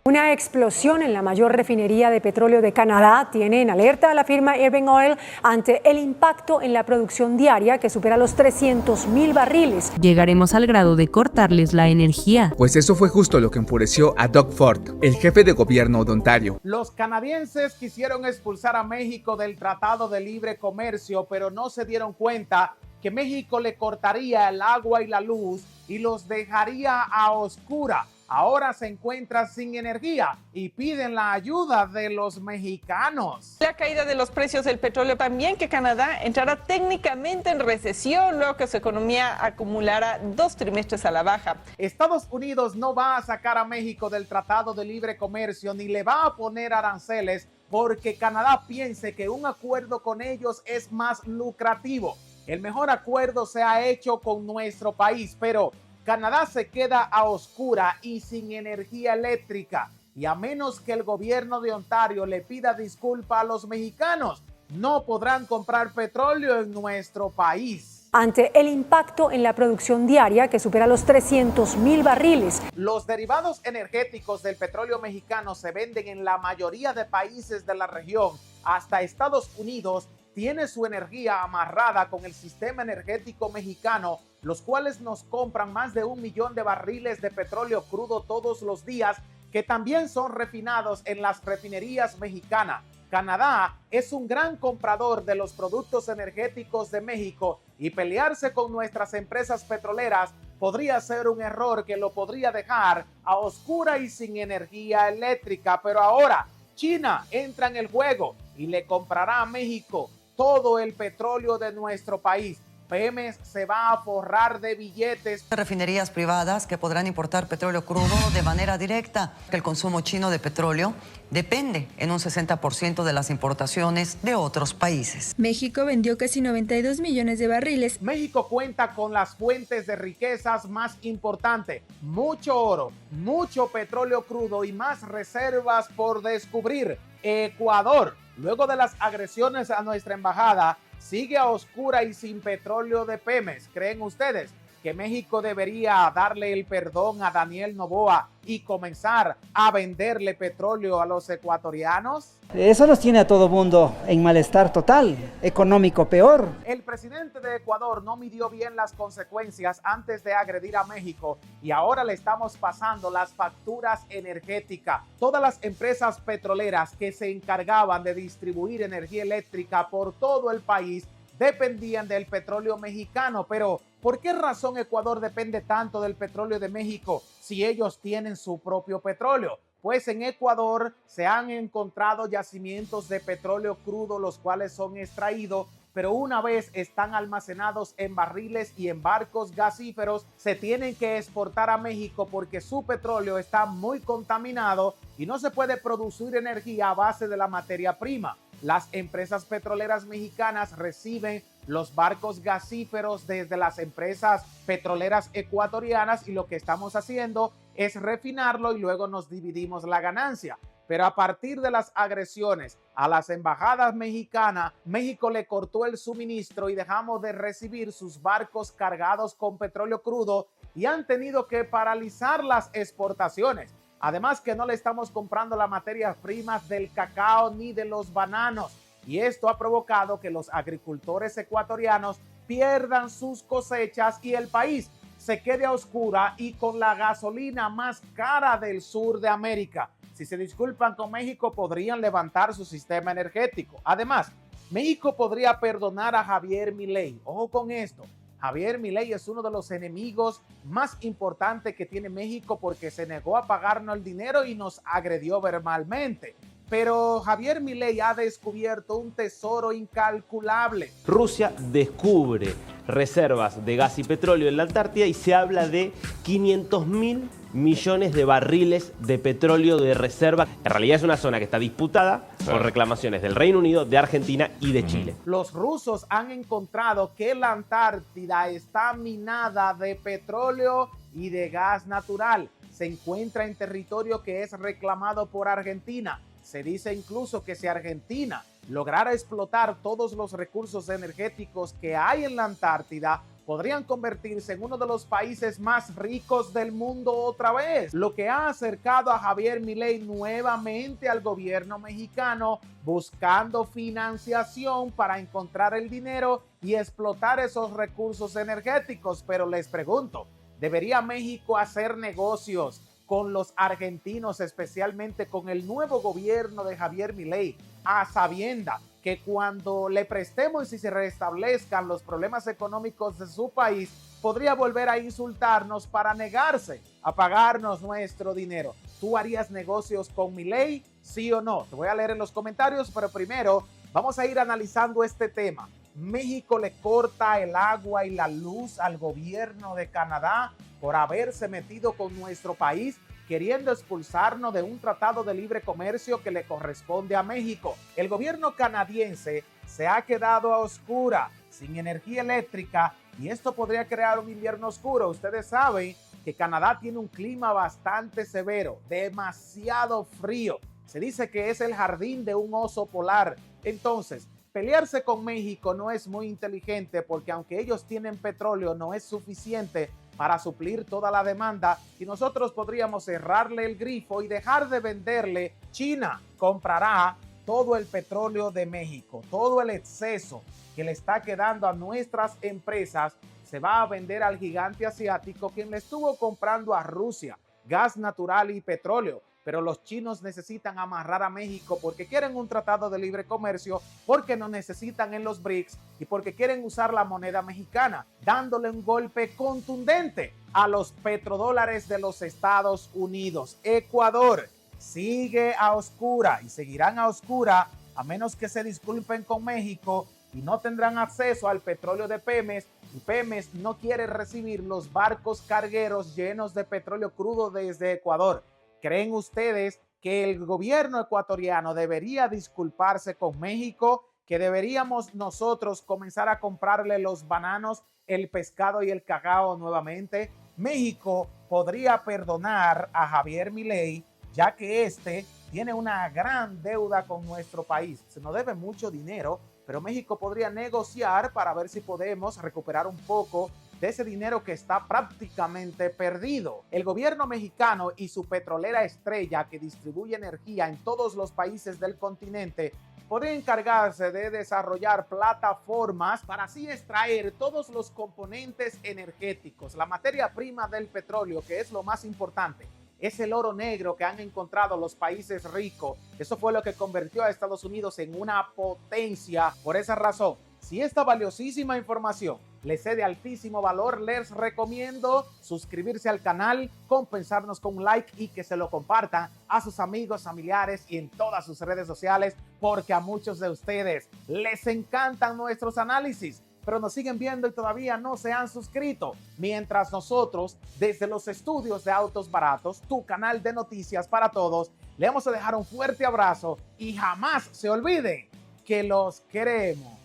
Una explosión en la mayor refinería de petróleo de Canadá tiene en alerta a la firma Irving Oil ante el impacto en la producción diaria que supera los 300,000 barriles. Llegaremos al grado de cortarles la energía. Pues eso fue justo lo que enfureció a Doug Ford, el jefe de gobierno de Ontario. Los canadienses quisieron expulsar a México del Tratado de Libre Comercio, pero no se dieron cuenta que México le cortaría el agua y la luz y los dejaría a oscura. Ahora se encuentran sin energía y piden la ayuda de los mexicanos. La caída de los precios del petróleo también que Canadá entrará técnicamente en recesión luego que su economía acumulara 2 trimestres a la baja. Estados Unidos no va a sacar a México del Tratado de Libre Comercio ni le va a poner aranceles porque Canadá piense que un acuerdo con ellos es más lucrativo. El mejor acuerdo se ha hecho con nuestro país, pero Canadá se queda a oscura y sin energía eléctrica. Y a menos que el gobierno de Ontario le pida disculpa a los mexicanos, no podrán comprar petróleo en nuestro país. Ante el impacto en la producción diaria que supera los 300,000 barriles. Los derivados energéticos del petróleo mexicano se venden en la mayoría de países de la región. Hasta Estados Unidos tiene su energía amarrada con el sistema energético mexicano, los cuales nos compran más de 1 millón de barriles de petróleo crudo todos los días, que también son refinados en las refinerías mexicanas. Canadá es un gran comprador de los productos energéticos de México y pelearse con nuestras empresas petroleras podría ser un error que lo podría dejar a oscura y sin energía eléctrica. Pero ahora China entra en el juego y le comprará a México todo el petróleo de nuestro país. Pemex se va a forrar de billetes. Refinerías privadas que podrán importar petróleo crudo de manera directa. El consumo chino de petróleo depende en un 60% de las importaciones de otros países. México vendió casi 92 millones de barriles. México cuenta con las fuentes de riquezas más importantes. Mucho oro, mucho petróleo crudo y más reservas por descubrir. Ecuador, luego de las agresiones a nuestra embajada, sigue a oscura y sin petróleo de Pemex. ¿Creen ustedes que México debería darle el perdón a Daniel Noboa y comenzar a venderle petróleo a los ecuatorianos? Eso nos tiene a todo mundo en malestar total, económico peor. El presidente de Ecuador no midió bien las consecuencias antes de agredir a México y ahora le estamos pasando las facturas energéticas. Todas las empresas petroleras que se encargaban de distribuir energía eléctrica por todo el país dependían del petróleo mexicano, pero ¿por qué razón Ecuador depende tanto del petróleo de México si ellos tienen su propio petróleo? Pues en Ecuador se han encontrado yacimientos de petróleo crudo, los cuales son extraídos, pero una vez están almacenados en barriles y en barcos gasíferos, se tienen que exportar a México porque su petróleo está muy contaminado y no se puede producir energía a base de la materia prima. Las empresas petroleras mexicanas reciben los barcos gasíferos desde las empresas petroleras ecuatorianas y lo que estamos haciendo es refinarlo y luego nos dividimos la ganancia. Pero a partir de las agresiones a las embajadas mexicanas, México le cortó el suministro y dejamos de recibir sus barcos cargados con petróleo crudo y han tenido que paralizar las exportaciones. Además que no le estamos comprando las materias primas del cacao ni de los bananos. Y esto ha provocado que los agricultores ecuatorianos pierdan sus cosechas y el país se quede a oscura y con la gasolina más cara del sur de América. Si se disculpan con México, podrían levantar su sistema energético. Además, México podría perdonar a Javier Milei. Ojo con esto. Javier Milei es uno de los enemigos más importantes que tiene México porque se negó a pagarnos el dinero y nos agredió verbalmente. Pero Javier Milei ha descubierto un tesoro incalculable. Rusia descubre reservas de gas y petróleo en la Antártida y se habla de 500.000 millones de barriles de petróleo de reserva. En realidad es una zona que está disputada por reclamaciones del Reino Unido, de Argentina y de Chile. Los rusos han encontrado que la Antártida está minada de petróleo y de gas natural. Se encuentra en territorio que es reclamado por Argentina. Se dice incluso que si Argentina lograra explotar todos los recursos energéticos que hay en la Antártida, podrían convertirse en uno de los países más ricos del mundo otra vez, lo que ha acercado a Javier Milei nuevamente al gobierno mexicano, buscando financiación para encontrar el dinero y explotar esos recursos energéticos. Pero les pregunto, ¿debería México hacer negocios con los argentinos, especialmente con el nuevo gobierno de Javier Milei, a sabienda que cuando le prestemos y se restablezcan los problemas económicos de su país, podría volver a insultarnos para negarse a pagarnos nuestro dinero? ¿Tú harías negocios con Milei, sí o no? Te voy a leer en los comentarios, pero primero vamos a ir analizando este tema. México le corta el agua y la luz al gobierno de Canadá por haberse metido con nuestro país, queriendo expulsarnos de un tratado de libre comercio que le corresponde a México. El gobierno canadiense se ha quedado a oscura, sin energía eléctrica, y esto podría crear un invierno oscuro. Ustedes saben que Canadá tiene un clima bastante severo, demasiado frío. Se dice que es el jardín de un oso polar. Entonces, pelearse con México no es muy inteligente, porque aunque ellos tienen petróleo, no es suficiente para suplir toda la demanda, y nosotros podríamos cerrarle el grifo y dejar de venderle. China comprará todo el petróleo de México, todo el exceso que le está quedando a nuestras empresas se va a vender al gigante asiático, quien le estuvo comprando a Rusia gas natural y petróleo. Pero los chinos necesitan amarrar a México porque quieren un tratado de libre comercio, porque nos necesitan en los BRICS y porque quieren usar la moneda mexicana, dándole un golpe contundente a los petrodólares de los Estados Unidos. Ecuador sigue a oscura y seguirán a oscura a menos que se disculpen con México, y no tendrán acceso al petróleo de Pemex, y Pemex no quiere recibir los barcos cargueros llenos de petróleo crudo desde Ecuador. ¿Creen ustedes que el gobierno ecuatoriano debería disculparse con México? ¿Que deberíamos nosotros comenzar a comprarle los bananos, el pescado y el cacao nuevamente? México podría perdonar a Javier Milei, ya que este tiene una gran deuda con nuestro país. Se nos debe mucho dinero, pero México podría negociar para ver si podemos recuperar un poco de ese dinero que está prácticamente perdido. El gobierno mexicano y su petrolera estrella, que distribuye energía en todos los países del continente, podría encargarse de desarrollar plataformas para así extraer todos los componentes energéticos, la materia prima del petróleo, que es lo más importante. Es el oro negro que han encontrado los países ricos. Eso fue lo que convirtió a Estados Unidos en una potencia. Por esa razón, si esta valiosísima información les es de altísimo valor, les recomiendo suscribirse al canal, compensarnos con un like y que se lo compartan a sus amigos, familiares y en todas sus redes sociales, porque a muchos de ustedes les encantan nuestros análisis, pero nos siguen viendo y todavía no se han suscrito. Mientras nosotros, desde los estudios de Autos Baratos, tu canal de noticias para todos, le vamos a dejar un fuerte abrazo y jamás se olviden que los queremos.